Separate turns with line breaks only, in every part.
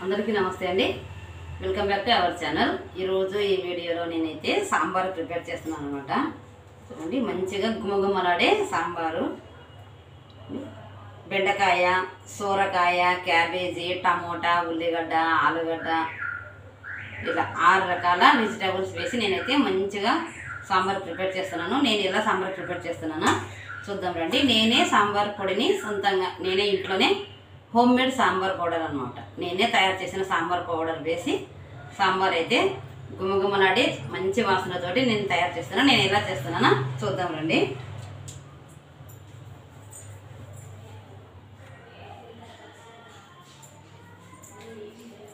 అందరికీ నమస్తే అండి. Welcome back to our channel. ఈరోజు ఈ వీడియోలో నేనైతే సాంబార్ ప్రిపేర్ చేస్తున్నాను అనమాట. చూడండి, మంచిగా గుమగుమలాడే సాంబారు. బెండకాయ, సోరకాయ, క్యాబేజీ, టమోటా, ఉల్లిగడ్డ, ఆలుగడ్డ ఇలా 6 రకాల వెజిటేబుల్స్ వేసి నేనైతే మంచిగా సాంబార్ ప్రిపేర్ చేస్తున్నాను. నేను ఎలా సాంబార్ ప్రిపేర్ చేస్తున్నానో చూద్దాం రండి. నేనే సాంబార్ పొడిని సొంతంగా నేనే ఇంట్లోనే హోమ్ మేడ్ సాంబార్ పౌడర్ అనమాట, నేనే తయారు చేసిన సాంబార్ పౌడర్ వేసి సాంబార్ అయితే గుమగుమలాడి మంచి వాసనతోటి నేను తయారు చేస్తున్నాను. నేను ఎలా చేస్తున్నానో చూద్దాం రండి.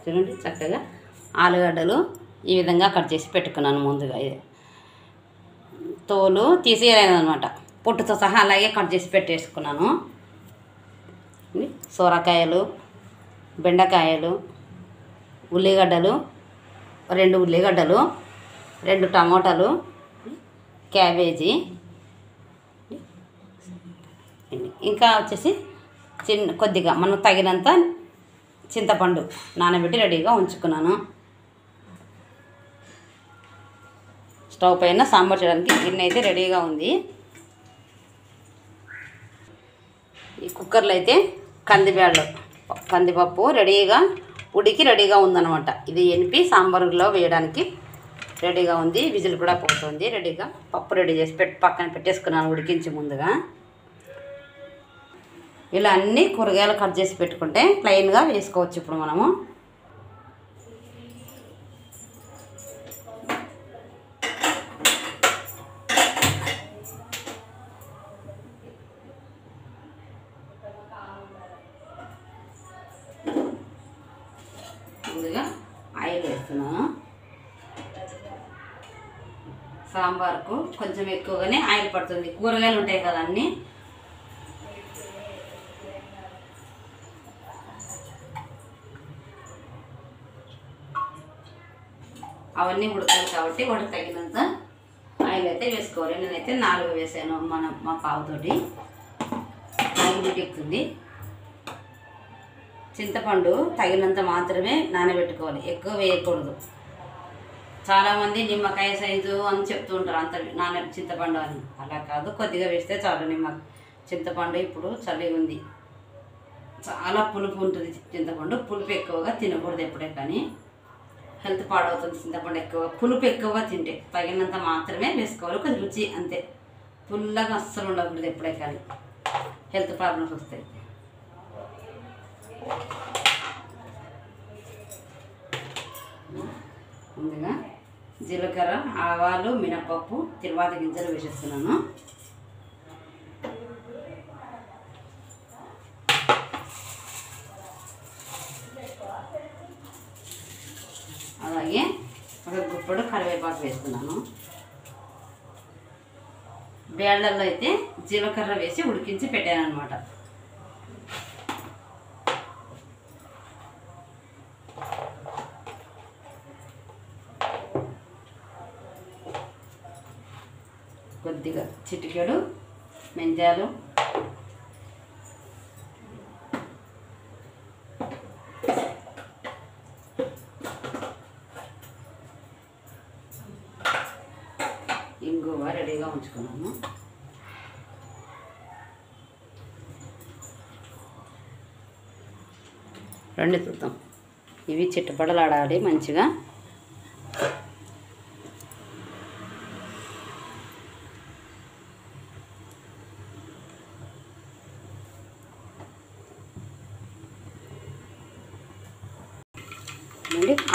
చూడండి, చక్కగా ఆలుగడ్డలు ఈ విధంగా కట్ చేసి పెట్టుకున్నాను. ముందుగా తోలు తీసేయలేదు అనమాట, పొట్టుతో సహా అలాగే కట్ చేసి పెట్టేసుకున్నాను. సోరకాయలు, బెండకాయలు, ఉల్లిగడ్డలు, 2 ఉల్లిగడ్డలు, 2 టమోటాలు, క్యాబేజీ, ఇంకా వచ్చేసి కొద్దిగా మనం తగినంత చింతపండు నానబెట్టి రెడీగా ఉంచుకున్నాను. స్టవ్ పైన సాంబార్ చేయడానికి గిన్నె అయితే రెడీగా ఉంది. ఈ కుక్కర్లో అయితే కందిపప్పు రెడీగా ఉడికి రెడీగా ఉందన్నమాట. ఇది ఎనిపి సాంబార్లో వేయడానికి రెడీగా ఉంది. విజిల్ కూడా పోతుంది. రెడీగా పప్పు రెడీ చేసి పక్కన పెట్టేసుకున్నాను ఉడికించి ముందుగా. ఇలా అన్ని కూరగాయలు కట్ చేసి పెట్టుకుంటే ప్లెయిన్గా వేసుకోవచ్చు. ఇప్పుడు మనము ముందుగా ఆయిల్ వేస్తున్నాను. సాంబార్కు కొంచెం ఎక్కువగానే ఆయిల్ పడుతుంది. కూరగాయలు ఉంటాయి కదా అన్నీ, అవన్నీ ఉడకాలి కాబట్టి వాటికి తగినంత ఆయిల్ అయితే వేసుకోవాలి. నేనైతే 4 వేసాను. మా పావుతోటి 4 ఉడికిస్తుంది. చింతపండు తగినంత మాత్రమే నానబెట్టుకోవాలి, ఎక్కువ వేయకూడదు. చాలామంది నిమ్మకాయ సైజు అని చెప్తూ ఉంటారు, అంత చింతపండు అని. అలా కాదు, కొద్దిగా వేస్తే చాలు. చింతపండు ఇప్పుడు చలి ఉంది, చాలా పులుపు ఉంటుంది చింతపండు. పులుపు ఎక్కువగా తినకూడదు ఎప్పుడే కానీ, హెల్త్ పాడవుతుంది. చింతపండు పులుపు ఎక్కువగా తింటే తగినంత మాత్రమే వేసుకోవాలి. కొద్ది రుచి అంతే, పుల్లగా అస్సలు ఉండకూడదు ఎప్పుడే కానీ, హెల్త్ ప్రాబ్లమ్స్ వస్తాయి. ముందుగా జీలకర్ర, ఆవాలు, మినపప్పు, తిరువాత గింజలు వేసేస్తున్నాను. అలాగే ఒక గుప్పడు కరివేపాకు వేస్తున్నాను. బేళ్ళల్లో అయితే జీలకర్ర వేసి ఉడికించి పెట్టాను అనమాట. కొద్దిగా చిటికెడు మెంతాలు, ఇంగువ రెడీగా ఉంచుకున్నాను. రండి చూద్దాం. ఇవి చిట్టపడలాడాలి మంచిగా.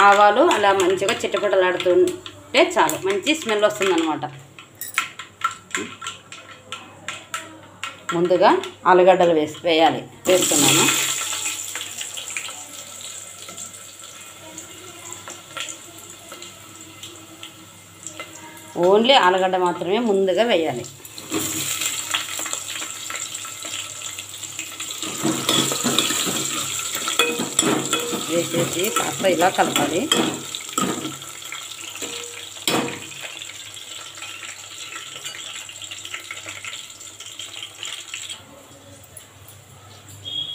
ఆవాలు అలా మంచిగా చిట్టపటలాడుతుంటే చాలు, మంచి స్మెల్ వస్తుందన్నమాట. ముందుగా ఆలుగడ్డలు వేస్తున్నాను. ఓన్లీ ఆలుగడ్డ మాత్రమే ముందుగా వేయాలి. వేసేసి కాస్త ఇలా కలపాలి.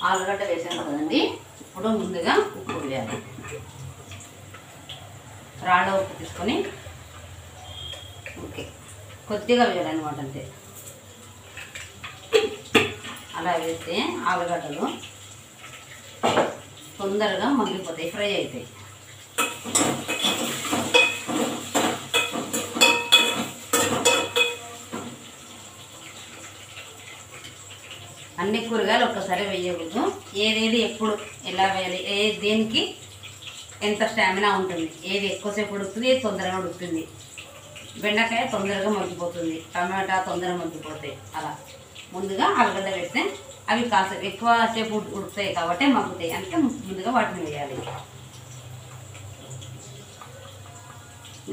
ఆలుగడ్డ వేసాను కదండి, ఇప్పుడు ముందుగా ఉప్పు వేయాలి. రాళ్ళ ఉప్పు తీసుకొని ఓకే కొద్దిగా వేయాలన్నమాట అంతే. అలా వేస్తే ఆలుగడ్డలు తొందరగా మగ్గిపోతాయి, ఫ్రై అవుతాయి. అన్ని కూరగాయలు ఒక్కసారి వేయకూడదు. ఏదేది ఎప్పుడు ఎలా వేయాలి, దేనికి ఎంత స్టామినా ఉంటుంది, ఏది ఎక్కువసేపు ఉడుకుతుంది, ఏది తొందరగా ఉడుకుతుంది. బెండకాయ తొందరగా మగ్గిపోతుంది, టమాటా తొందరగా మగ్గిపోతాయి. అలా ముందుగా ఆలుగడ్డ వేస్తే అవి కాస్త ఎక్కువసేపు ఉడుకుతాయి కాబట్టి మగ్గుతాయి. అంటే ముందుగా వాటిని వేయాలి.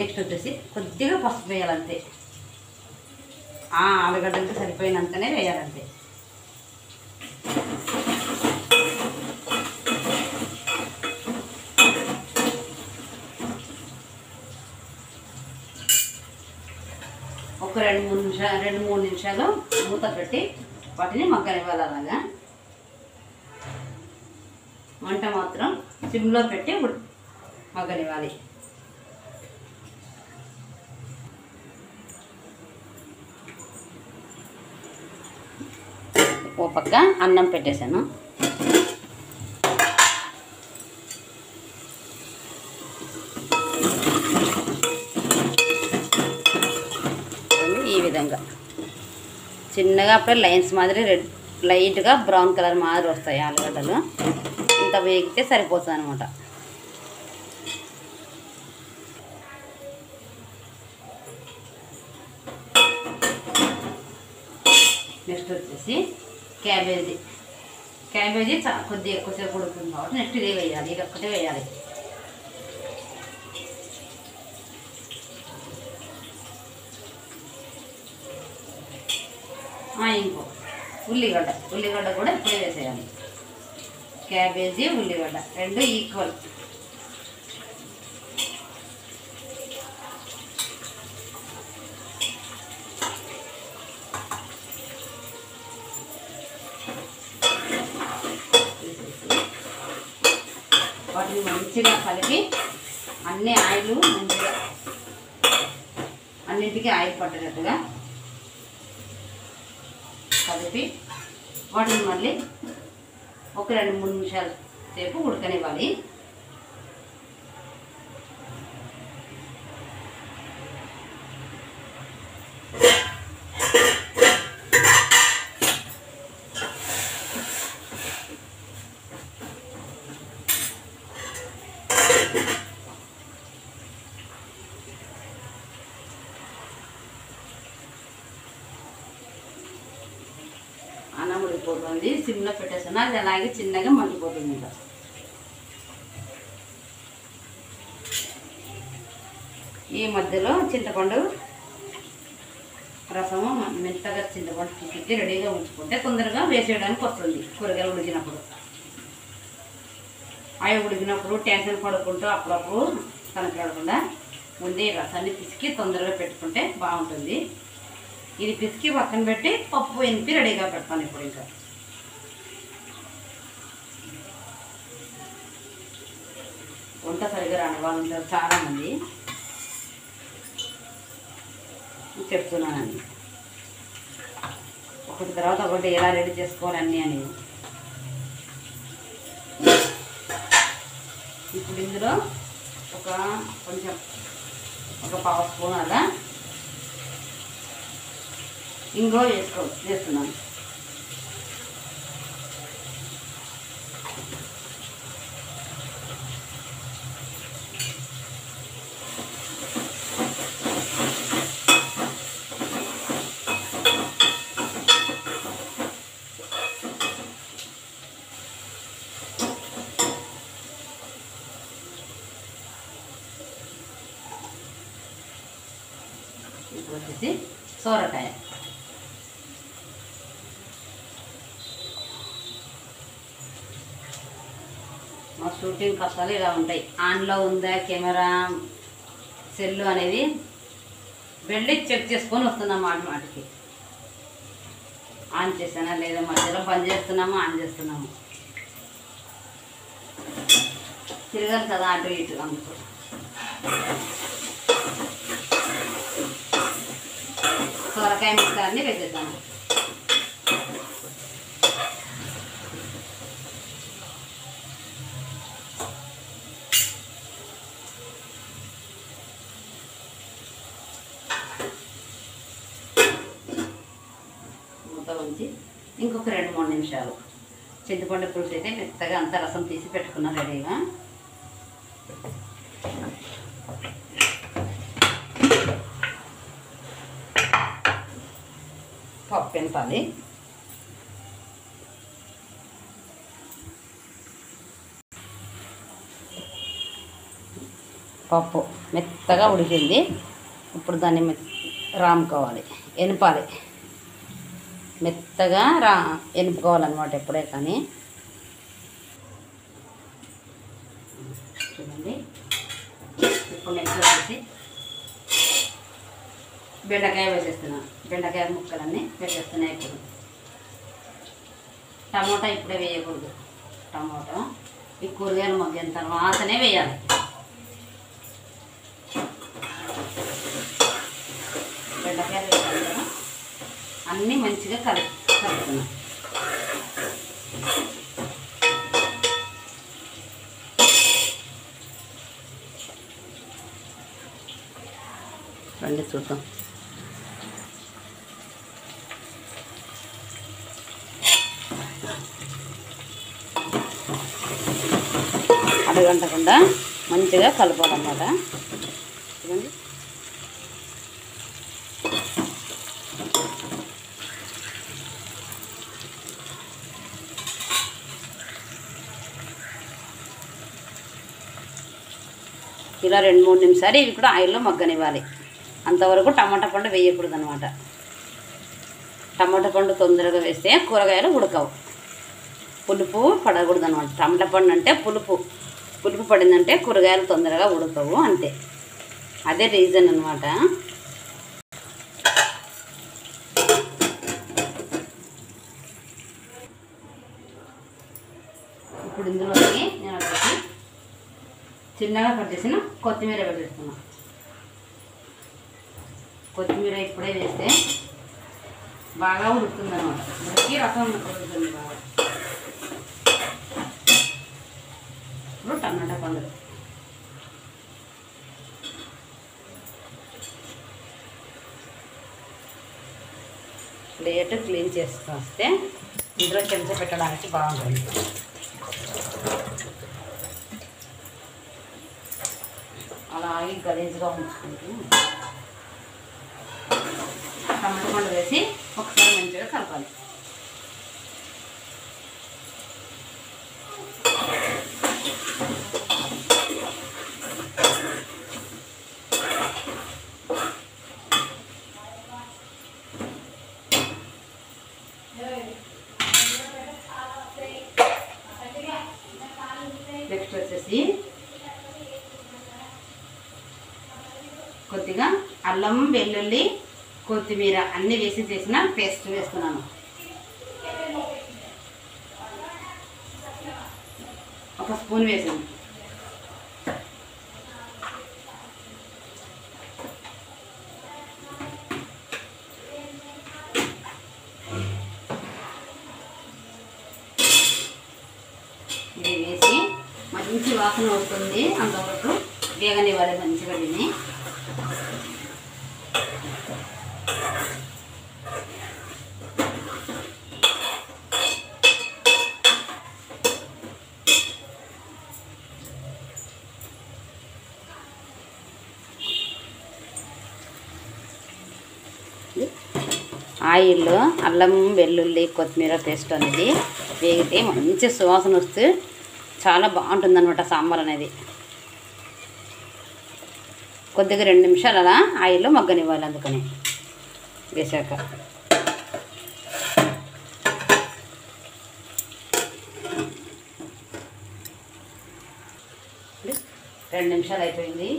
నెక్స్ట్ వచ్చేసి కొద్దిగా పసుపు వేయాలంతే. ఆలుగడ్డలకి సరిపోయినంతనే వేయాలంతే. ఒక 2-3 నిమిషాలు మూత పెట్టి వాటిని మగ్గనివ్వాలి. అలాగా మంట మాత్రం సిమ్లో పెట్టి మగ్గనివ్వాలి. ఓ పక్క అన్నం పెట్టేశాను. ఈ విధంగా చిన్నగా అప్పుడే లైన్స్ మాదిరి లైట్గా బ్రౌన్ కలర్ మాదిరి వస్తాయి ఆలుగడ్డలు. ఇంత వేగితే సరిపోతుంది అనమాట. నెక్స్ట్ వచ్చేసి క్యాబేజీ కొద్దిగా ఎక్కువసేపు ఉడుకుతుంది కాబట్టి నెక్స్ట్ ఇదే వేయాలి. ఇది ఒక్కటే వేయాలి. ఇంకో ఉల్లిగడ్డ కూడా ఇప్పుడే వేసేయాలి. క్యాబేజీ ఉల్లిగడ్డ 2 ఈక్వల్. వాటిని మంచిగా కలిపి అన్ని ఆయిల్ మంచిగా అన్నింటికి ఆయిల్ పట్టేటట్టుగా కలిపి వాటిని మళ్ళీ ఒక 2-3 నిమిషాల సేపు ఉడకనివ్వాలి. అన్నం ఉడికిపోతుంది. సిమ్లో పెట్టేసాను. అది అలాగే చిన్నగా మగ్గిపోతుంది. ఇంకా ఈ మధ్యలో చింతపండు రసము మెత్తగా చింతపండు చిక్కి రెడీగా ఉంచుకుంటే తొందరగా వేసేయడానికి వస్తుంది. కూరగాయలు ఉడికినప్పుడు అవి ఉడికినప్పుడు టెన్షన్ పడుకుంటూ అప్పుడప్పుడు కనపడకుండా ముందే రసాన్ని పిసికి తొందరగా పెట్టుకుంటే బాగుంటుంది. ఇది పిసికి పక్కన పెట్టి పప్పు ఎనిపి రెడీగా పెడతాను. ఇప్పుడు ఇంకా వంట సరిగా రాని వాళ్ళు ఉంటారు చాలామంది, చెప్తున్నానండి. ఒకటి తర్వాత ఒకటి ఎలా రెడీ చేసుకోవాలి అన్నీ అని. ఇప్పుడు ఇందులో కొంచెం ఒక 1/2 స్పూన్ అలా ఇంగువ వేస్తున్నాను. ఇప్పుడు వచ్చేసి సోరకాయ. మా షూటింగ్ కష్టాలు ఇలా ఉంటాయి. ఆన్లో ఉందా కెమెరా సెల్లు అనేది వెళ్ళి చెక్ చేసుకొని వస్తున్నాం. మాటికి ఆన్ చేసానా లేదా, మధ్యలో బంద్ చేస్తున్నాము, ఆన్ చేస్తున్నాము. తిరగాలి కదా అటు ఇటు అందుకు. సొరకాయ ముక్కలన్నీ వేసేద్దాము. మూత ఉంచి ఇంకొక 2-3 నిమిషాలు. చింతపండు పులుసు అయితే మెత్తగా అంత రసం తీసి పెట్టుకున్నా రెడీగా. పప్పు ఎంపాలి. పప్పు మెత్తగా ఉడికింది. ఇప్పుడు దాన్ని రాముకోవాలి, ఎనపాలి. మెత్తగా ఎనుపుకోవాలన్నమాట ఎప్పుడే కానీ. చూడండి, ఇప్పుడు నెక్స్ట్ వచ్చేసి బెండకాయ వేసేస్తున్నాను. బెండకాయ ముక్కలన్నీ వేసేస్తున్నాయి. ఇప్పుడు టమోటా ఇప్పుడే వేయకూడదు. టమోటా ఈ కూరగాయలు మగ్గిన తర్వాతనే వేయాలి. బెండకాయలు వేయాలి కదా, అన్నీ మంచిగా కలుపుతున్నాం. రండి చూద్దాం. అడగంటకుండా మంచిగా కలపాలన్నమాట. చూడండి, ఇలా 2-3 నిమిషాలు ఇవి కూడా ఆయిల్లో మగ్గనివ్వాలి. అంతవరకు టమాటా పండు వేయకూడదు అనమాట. టమాటా పండు తొందరగా వేస్తే కూరగాయలు ఉడకవు. పులుపు పడకూడదు అనమాట. టమాటా పండు అంటే పులుపు పడిందంటే కూరగాయలు తొందరగా ఉడకవు, అంతే. అదే రీజన్ అనమాట. ఇప్పుడు ఇందులోకి నేను వచ్చేసి చిన్నగా కట్ చేసిన కొత్తిమీర వేసేస్తున్నా. కొత్తిమీర ఇప్పుడే వేస్తే బాగా ఉడుకుతుంది అనమాట. ఉడికి రసం ఉడుకుతుంది బాగా. ఇప్పుడు టమాటా పండు ప్లేట్ క్లీన్ చేసుకొని వస్తే ఇందులో చెంచా పెట్టడానికి బాగుంటుంది. అలాగే గలీజ్గా ఉంచుకుంటూ టమాటా పండు వేసి ఒకసారి మంచిగా కలపాలి. నెక్స్ట్ వచ్చేసి కొద్దిగా అల్లం, వెల్లుల్లి, కొత్తిమీర అన్నీ వేసి చేసిన పేస్ట్ వేస్తున్నాను. ఒక స్పూన్ వేసాను. ఇది వేసి మంచి వాసన వస్తుంది. అంతవరకు వేగనివ్వాలి మంచిగా. దీన్ని ఆయిల్లో అల్లం, వెల్లుల్లి, కొత్తిమీర పేస్ట్ అనేది వేగితే మంచి సువాసన వస్తే చాలా బాగుంటుందన్నమాట సాంబార్ అనేది. కొద్దిగా 2 నిమిషాలు అలా ఆయిల్లో మగ్గనివ్వాలి. అందుకని వేసాక 2 నిమిషాలు అయిపోయింది.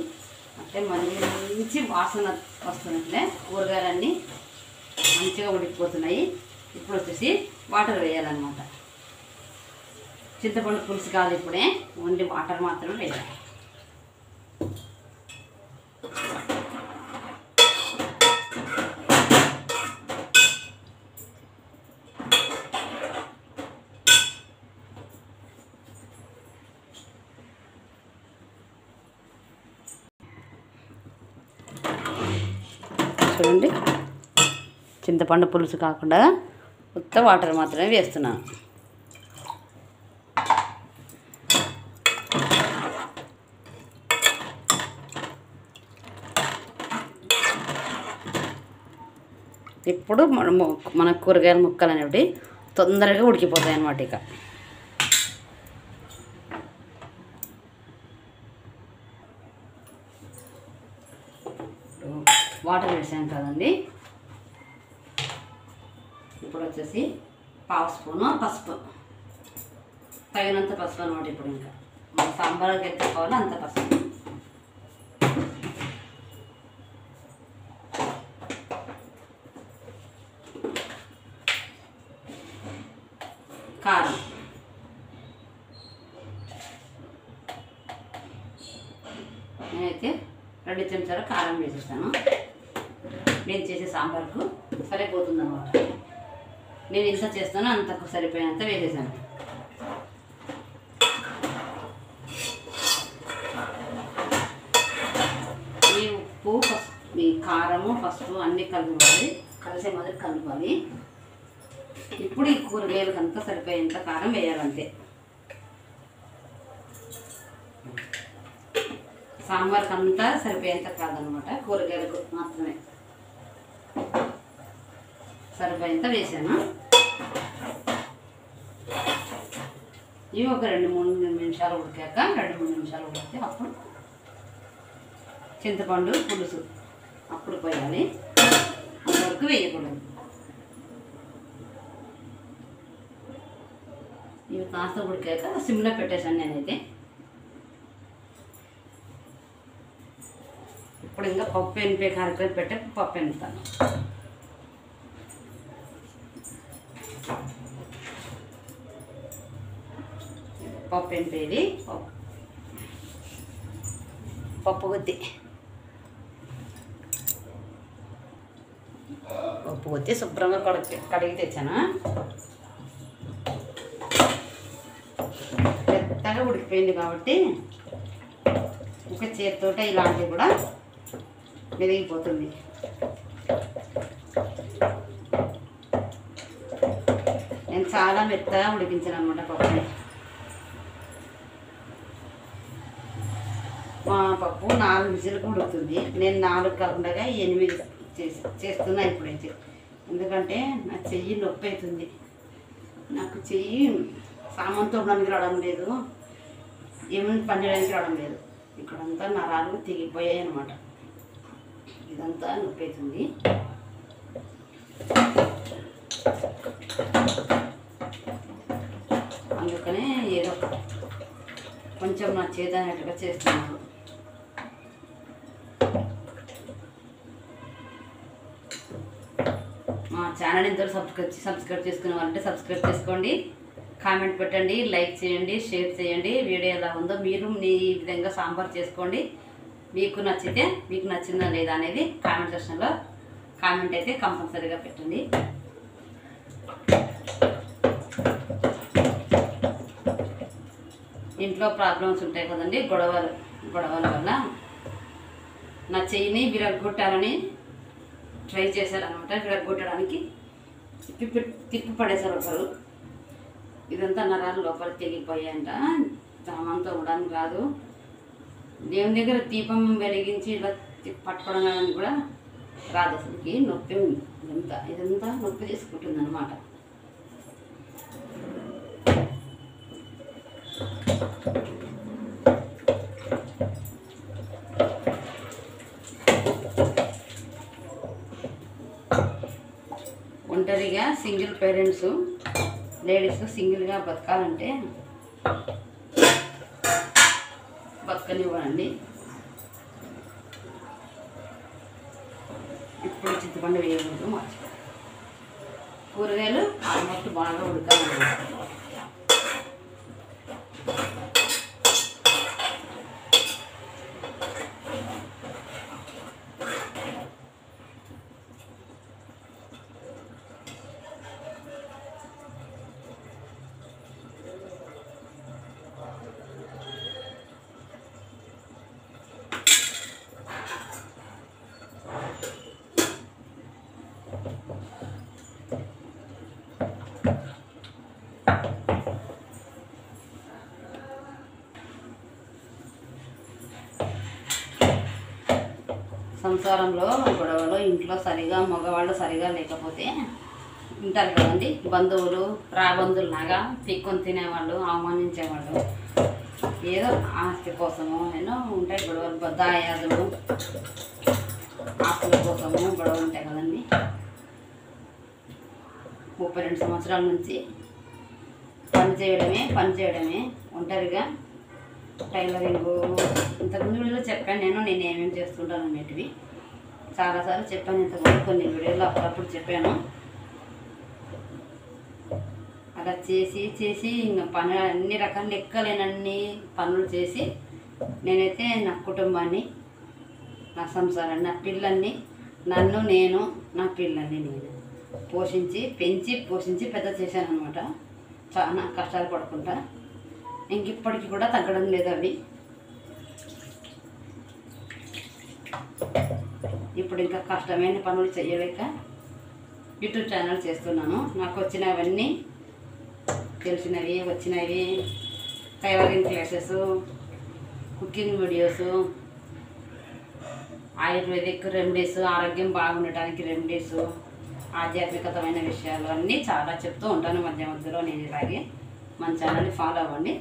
అంటే మంచి వాసన వస్తున్నట్లే కూరగాయలన్నీ మంచిగా ఉడికిపోతున్నాయి. ఇప్పుడు వచ్చేసి వాటర్ వేయాలన్నమాట. చింతపండు పులుసు కాదు, ఇప్పుడే ఓన్లీ వాటర్ మాత్రమే వేయాలి. చూడండి, చింతపండు పులుసు కాకుండా ఉత్త వాటర్ మాత్రమే వేస్తున్నాను. ఇప్పుడు మన కూరగాయల ముక్కలు అనేవి తొందరగా ఉడికిపోతాయి అన్నమాట. ఇక వాటర్ వేసాం కదండి, ఇప్పుడు వచ్చేసి 1/2 స్పూను పసుపు, తగినంత పసుపు అనమాట. ఇప్పుడు ఇంకా మన సాంబార్కి ఎంత కావాలో అంత పసుపు. కారం, నేనైతే 2 చెంచాల కారం వేసేస్తాను. నేను చేసే సాంబార్కు సరిపోతుంది అన్నమాట. నేను ఎంత చేస్తానో అంతకు సరిపోయినంత వేసేసాను. ఈ ఉప్పు, ఈ కారము, పసుపు అన్నీ కలుపుకోవాలి, కలిసే మొదలు కలుపుకోవాలి. ఇప్పుడు ఈ కూరగాయలకు అంతా సరిపోయేంత కారం వేయాలంతే. సాంబార్కి అంతా సరిపోయేంత కాదనమాట, కూరగాయలకు మాత్రమే సరిపోయేంత వేసాను. ఇవి ఒక 2-3 నిమిషాలు ఉడికాక, 2-3 నిమిషాలు ఉడికితే అప్పుడు చింతపండు పులుసు అప్పుడు పోయాలి, అంతవరకు వేయకూడదు. ఇవి కాస్త ఉడికాక సిమ్లో పెట్టేశాను నేనైతే. ఇప్పుడు ఇంకా పప్పు ఎనిపే కార్యక్రమం పెట్టే పప్పు ఎనుపుతాను. పప్పు ఎనిపేది పప్పు గుత్తి, పప్పు గుత్తి శుభ్రంగా కడిగి తెచ్చాను. మెత్తగా ఉడికిపోయింది కాబట్టి ఒక చేతితోట ఇలాంటివి కూడా మెదిగిపోతుంది. నేను చాలా మెత్తగా ఉడికించాను అనమాట పప్పుని. మా పప్పు 4 విజిల్కి ఉడుకుతుంది. నేను 4 కాకుండా 8 చేస్తున్నా ఇప్పుడైతే. ఎందుకంటే నా చెయ్యి నొప్పి అవుతుంది. నాకు చెయ్యి సామాన్ తోడడానికి రావడం లేదు, ఏమైనా పని చేయడానికి రావడం లేదు. ఇక్కడంతా నరాలు తెగిపోయాయి అన్నమాట. ఇదంతా నొప్పి అవుతుంది. అందుకనే ఏదో కొంచెం నా చేదనేట్టుగా చేస్తున్నాను. మా ఛానల్ ఇంతవరకు సబ్స్క్రైబ్ చేసుకునే వాళ్ళంటే సబ్స్క్రైబ్ చేసుకోండి, కామెంట్ పెట్టండి, లైక్ చేయండి, షేర్ చేయండి. వీడియో ఎలా ఉందో మీరు ఈ విధంగా సాంబార్ చేసుకోండి. మీకు నచ్చితే మీకు నచ్చిందా లేదా అనేది కామెంట్ సెక్షన్లో కామెంట్ అయితే కంపల్సరీగా పెట్టండి. ఇంట్లో ప్రాబ్లమ్స్ ఉంటాయి కదండి, గొడవల వల్ల నా చెయ్యిని విరగొట్టాలని ట్రై చేశారనమాట. విరగొట్టడానికి తిప్పి పడేశారు ఒకరు. ఇదంతా నరాలు లోపలికి తెగిపోయాయంట. సామాన్తో ఉండడానికి రాదు. దేవుని దగ్గర దీపం వెలిగించి ఇలా పట్టుకోవడానికి కూడా రాదు అసలుకి. నొప్పి ఇదంతా నొప్పి తీసుకుంటుంది అన్నమాట. ఒంటరిగా సింగిల్ పేరెంట్స్ లేడీస్ సింగిల్గా బతకాలంటే బతకనివ్వండి. ఇప్పుడు చింతపండు వేయకూడదు, మర్చిపోయి కూరగాయలు ఆల్మోస్ట్ బాగా ఉడకాలన్నమాట. సంసారంలో గొడవలు ఇంట్లో సరిగా మగవాళ్ళు సరిగా లేకపోతే ఉంటారు కదండి, బంధువులు రాబంధువులాగా పిక్కొని తినేవాళ్ళు, అవమానించేవాళ్ళు, ఏదో ఆస్తి కోసము ఎన్నో ఉంటాయి గొడవలు, దాయాదులు ఆస్తుల కోసము గొడవలు ఉంటాయి కదండి. 32 సంవత్సరాల నుంచి పని చేయడమే ఒంటరిగా టైలరింగ్. ఇంతకుముందు వీడియోలో చెప్పాను నేను ఏమేమి చేస్తుంటాను అనేటివి చాలాసార్లు చెప్పాను. ఇంతకుముందు కొన్ని వీడియోలో అప్పుడప్పుడు చెప్పాను. అలా చేసి ఇంకా పనులు అన్ని రకాల లెక్కలేనన్ని పనులు చేసి నేనైతే నా కుటుంబాన్ని, నా సంసారాన్ని, నా పిల్లల్ని, నేను నా పిల్లల్ని నేను పెంచి పోషించి పెద్ద చేశాను అనమాట. చాలా కష్టాలు పడుకుంటా. ఇంకిప్పటికీ కూడా తగ్గడం లేదు అవి. ఇప్పుడు ఇంకా కష్టమైన పనులు చేయలేక యూట్యూబ్ ఛానల్ చేస్తున్నాను. నాకు వచ్చినవన్నీ వచ్చినవి tailoring classes, cooking videos, ayurvedic remedies, ఆరోగ్యం బాగుండటానికి రెమెడీస్, ఆధ్యాత్మికతమైన విషయాలు అన్నీ చాలా చెప్తూ ఉంటాను మధ్యలో. నేను ఇలాగే మన ఛానల్ని ఫాలో అవ్వండి.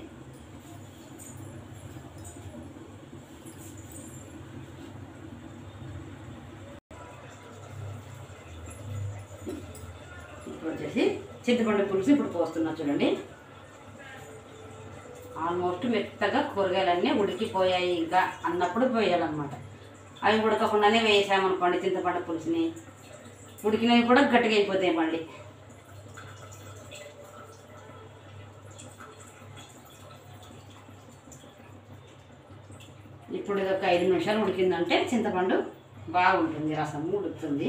ఇప్పుడు వచ్చేసి చింతపండు పులుసు ఇప్పుడు పోస్తున్నా చూడండి. ఆల్మోస్ట్ మెత్తగా కూరగాయలన్నీ ఉడికిపోయాయి ఇంకా అన్నప్పుడు పోయాలన్నమాట. అవి ఉడకకుండానే వేసామనుకోండి చింతపండు పులుసుని, ఉడికినవి కూడా గట్టిగా అయిపోతాయి మళ్ళీ. ఇప్పుడు ఇది ఒక 5 నిమిషాలు ఉడికిందంటే చింతపండు బాగుంటుంది, రసం ఉడుకుతుంది.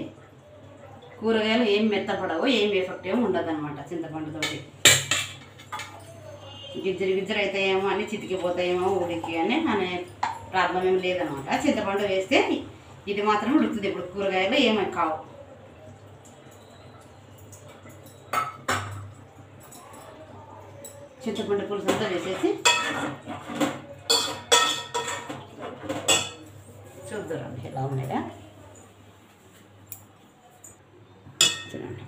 కూరగాయలు ఏం మెత్తపడవు, ఏం ఎఫెక్ట్ ఏమి ఉండదన్నమాట చింతపండుతోటి. గిజ్జరు అవుతాయేమో అని చితికిపోతాయేమో ఉడికి అనే ప్రాబ్లం ఏమి లేదనమాట. చింతపండు వేస్తే ఇది మాత్రం ఉడుకుతుంది. ఇప్పుడు కూరగాయలు ఏమీ కావు. చింతపండు పులుసు అంతా వేసేసి చూద్దారండి ఎలా ఉన్నాయా చూడండి.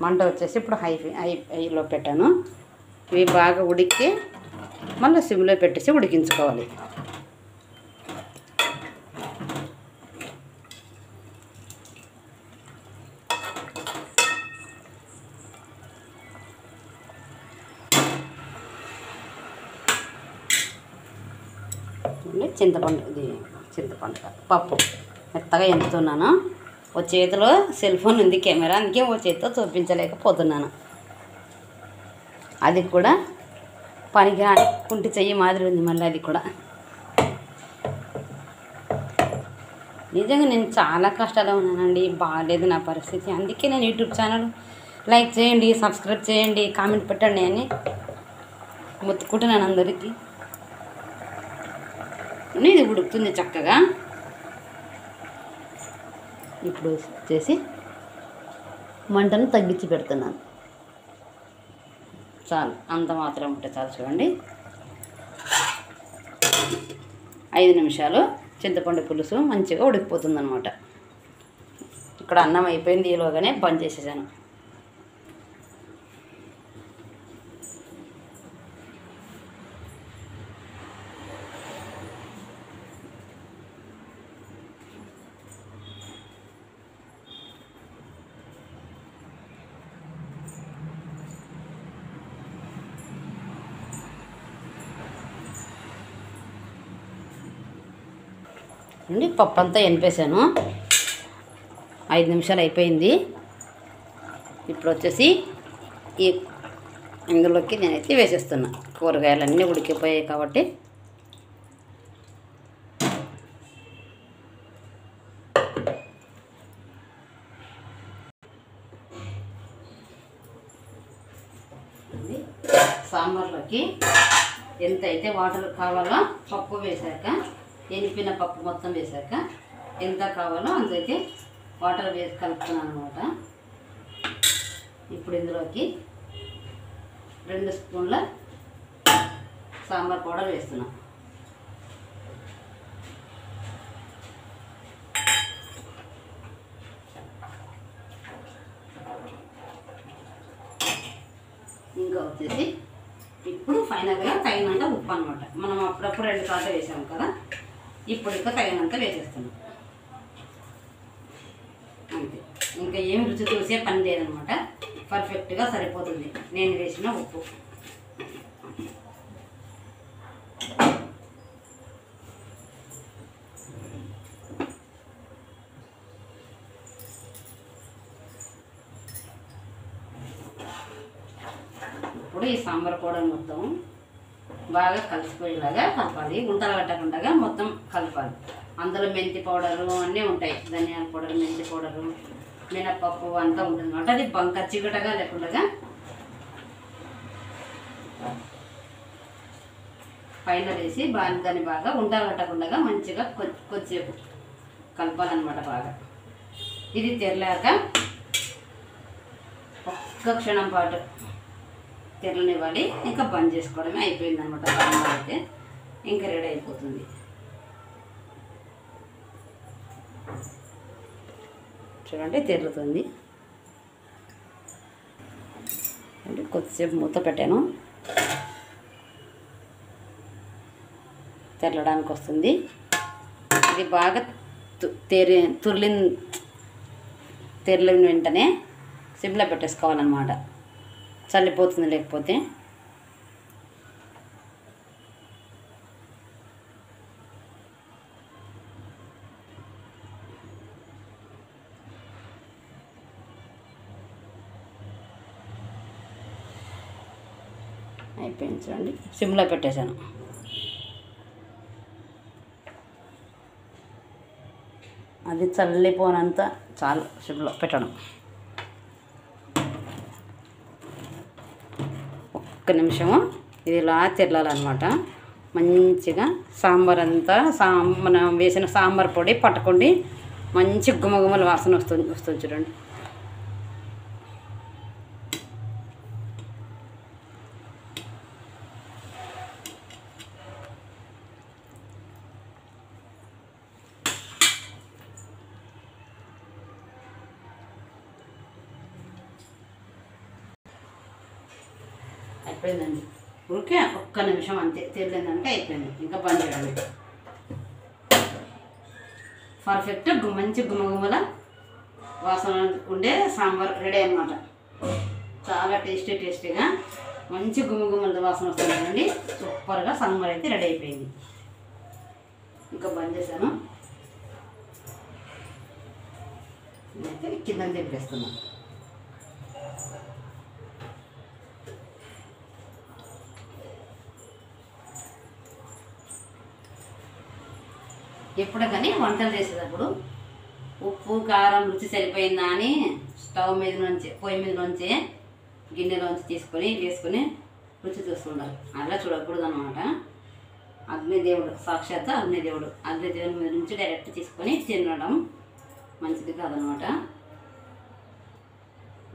మంట వచ్చేసి ఇప్పుడు హైలో పెట్టాను. ఇవి బాగా ఉడికి మళ్ళీ సిమ్లో పెట్టేసి ఉడికించుకోవాలి. చింతపండు పప్పు మెత్తగా ఎంపుతున్నాను. ఓ చేతిలో సెల్ ఫోన్ ఉంది కెమెరా, అందుకే ఓ చేతితో చూపించలేకపోతున్నాను. అది కూడా పనికి కుంటి చెయ్యి మాదిరి ఉంది మళ్ళీ అది కూడా. నిజంగా నేను చాలా కష్టాల్లో ఉన్నానండి, బాగాలేదు నా పరిస్థితి. అందుకే నేను యూట్యూబ్ ఛానల్ లైక్ చేయండి, సబ్స్క్రైబ్ చేయండి, కామెంట్ పెట్టండి అని మొత్తుకుంటున్నాను అందరికీ. ఇది ఉడుకుతుంది చక్కగా. ఇప్పుడు వచ్చేసి మంటను తగ్గించి పెడుతున్నాను. చాలు, అంత మాత్రం ఉంటే చాలు. చూడండి 5 నిమిషాలు చింతపండు పులుసు మంచిగా ఉడికిపోతుంది అనమాట. ఇక్కడ అన్నం అయిపోయింది, ఈలోగానే బంద్ చేసేసాను. పప్పు అంతా ఎనిపేసాను. 5 నిమిషాలు అయిపోయింది. ఇప్పుడు వచ్చేసి ఈ ఇందులోకి నేనైతే వేసేస్తున్నా. కూరగాయలన్నీ ఉడికిపోయాయి కాబట్టి సాంబార్లోకి ఎంతైతే వాటర్ కావాలో పప్పు వేసాక, ఎనిపిన పప్పు మొత్తం వేసాక ఎంత కావాలో అంతైతే వాటర్ వేసి కలుపుతున్నాను అనమాట. ఇప్పుడు ఇందులోకి 2 స్పూన్ల సాంబార్ పౌడర్ వేస్తున్నా. ఇంకా వచ్చేసి ఇప్పుడు ఫైనల్గా తగినంత ఉప్పు అనమాట. మనం అప్పుడప్పుడు 2 సార్లు వేసాము కదా, ఇప్పుడు ఇంకా తగినంత వేసేస్తున్నాం అంతే. ఇంకా ఏం రుచి చూసే పని లేదనమాట, పర్ఫెక్ట్గా సరిపోతుంది నేను వేసిన ఉప్పు. ఇప్పుడు ఈ సాంబార్ పౌడర్ మొత్తం బాగా కలిసిపోయేలాగా కలపాలి, గుంటలు కట్టకుండా మొత్తం కలపాలి. అందులో మెంతి పౌడరు అన్నీ ఉంటాయి, ధనియాల పౌడర్, మెంతి పౌడరు, మినపప్పు అంతా ఉంటుంది అనమాట. అది బంక చిగటగా లేకుండా పైన వేసి దాన్ని బాగా గుంటలు కట్టకుండా మంచిగా కొద్దిసేపు కలపాలన్నమాట బాగా. ఇది తెరలాక ఒక్క క్షణం పాటు తెరలనివ్వాలి, ఇంకా బంద్ చేసుకోవడమే అయిపోయిందనమాట. సాంబార్ అయితే ఇంకా రెడీ అయిపోతుంది. చూడండి తెరులుతుంది. అంటే కొద్దిసేపు మూత పెట్టాను, తెరలడానికి వస్తుంది. ఇది బాగా తెరలిన వెంటనే సిమ్లో పెట్టేసుకోవాలన్నమాట, చల్లిపోతుంది లేకపోతే. అయిపోయింది చూడండి, సిమ్లో పెట్టేశాను. అది చల్లిపోనంత చాలు సిమ్లో పెట్టడం. ఒక్క నిమిషము ఇది ఇలా తెరలాలన్నమాట. మంచిగా సాంబార్ అంతా మనం వేసిన సాంబార్ పొడి పట్టుకోండి, మంచి గుమగుమల వాసన వస్తుంది చూడండి. అయిపోయిందండి, ఊరికే ఒక్క నిమిషం అంతే, తెరలేదంటే అయిపోయింది. ఇంకా బంద్ చేయాలి. పర్ఫెక్ట్ మంచి గుమగుమల వాసన ఉండే సాంబార్ రెడీ అన్నమాట. చాలా టేస్టీగా మంచి గుమగుమల వాసన వస్తుందండి. సూపర్గా సాంబార్ అయితే రెడీ అయిపోయింది. ఇంకా బంద్ చేశాను, అయితే కిందకి తెప్పేస్తున్నాను. ఎప్పుడు కానీ వంటలు చేసేటప్పుడు ఉప్పు కారం రుచి సరిపోయిందా అని స్టవ్ మీద నుంచి పొయ్యి మీద నుంచి గిన్నెలోంచి తీసుకొని వేసుకొని రుచి చూస్తుండాలి. అలా చూడకూడదు అనమాట. అగ్నిదేవుడు, సాక్షాత్ అగ్నిదేవుడి మీద నుంచి డైరెక్ట్ తీసుకొని తినడం మంచిది కాదనమాట.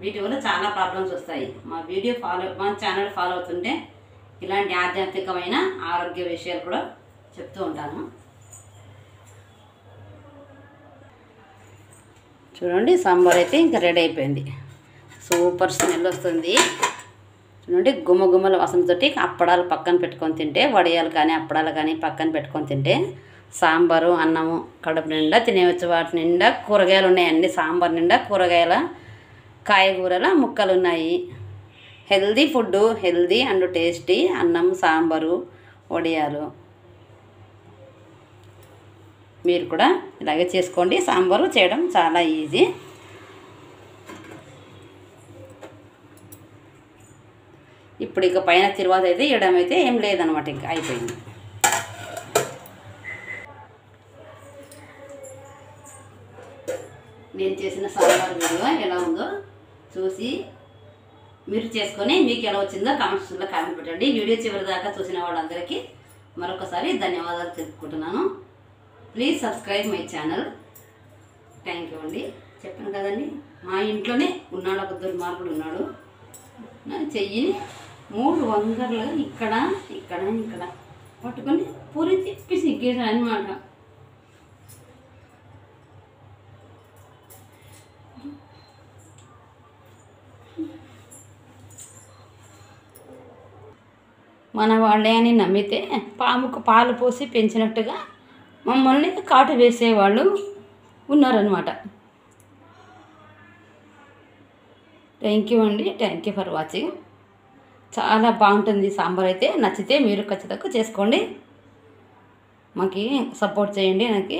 వీటి వల్ల చాలా ప్రాబ్లమ్స్ వస్తాయి. మా ఛానల్ ఫాలో అవుతుంటే ఇలాంటి ఆధ్యాత్మికమైన ఆరోగ్య విషయాలు కూడా చెప్తూ ఉంటాను. చూడండి సాంబార్ అయితే ఇంకా రెడీ అయిపోయింది. సూపర్ స్మెల్ వస్తుంది చూడండి. గుమ్మగుమ్మల వాసనతోటి అప్పడాలు పక్కన పెట్టుకొని తింటే, వడియాలు కానీ అప్పడాలు కానీ పక్కన పెట్టుకొని తింటే సాంబారు అన్నము కడుపు నిండా తినేవచ్చు. వాటి నిండా కూరగాయలు ఉన్నాయి, అన్ని సాంబార్ నిండా కూరగాయల కాయగూరల ముక్కలు ఉన్నాయి. Healthy food, healthy and tasty అన్నం, సాంబారు, వడియాలు. మీరు కూడా ఇలాగే చేసుకోండి. సాంబారు చేయడం చాలా ఈజీ. ఇప్పుడు ఇక పైన తిరువాత అయితే వేయడం అయితే ఏం లేదనమాట, ఇంకా అయిపోయింది. నేను చేసిన సాంబార్ వీడియో ఎలా ఉందో చూసి మీరు చేసుకొని మీకు ఎలా వచ్చిందో కామెంట్స్లో కామెంట్ పెట్టండి. వీడియో చివరి దాకా చూసిన వాళ్ళందరికీ మరొకసారి ధన్యవాదాలు తెలుపుకుంటున్నాను. Please subscribe my channel. Thank you అండి. చెప్పాను కదండి, మా ఇంట్లోనే ఉన్నాడు ఒక దుర్మార్గుడు ఉన్నాడు. నా చెయ్యిని 3 వంకర్లు ఇక్కడ ఇక్కడ ఇక్కడ పట్టుకొని పూరి తిప్పి సిగ్గేసాను అనమాట. మన వాళ్ళే అని నమ్మితే పాముకు పాలు పోసి పెంచినట్టుగా మమ్మల్ని కాటు వేసేవాళ్ళు ఉన్నారనమాట. థ్యాంక్ యూ అండి. Thank you for watching. చాలా బాగుంటుంది సాంబార్ అయితే. నచ్చితే మీరు ఖచ్చితంగా చేసుకోండి. మాకు సపోర్ట్ చేయండి. నాకు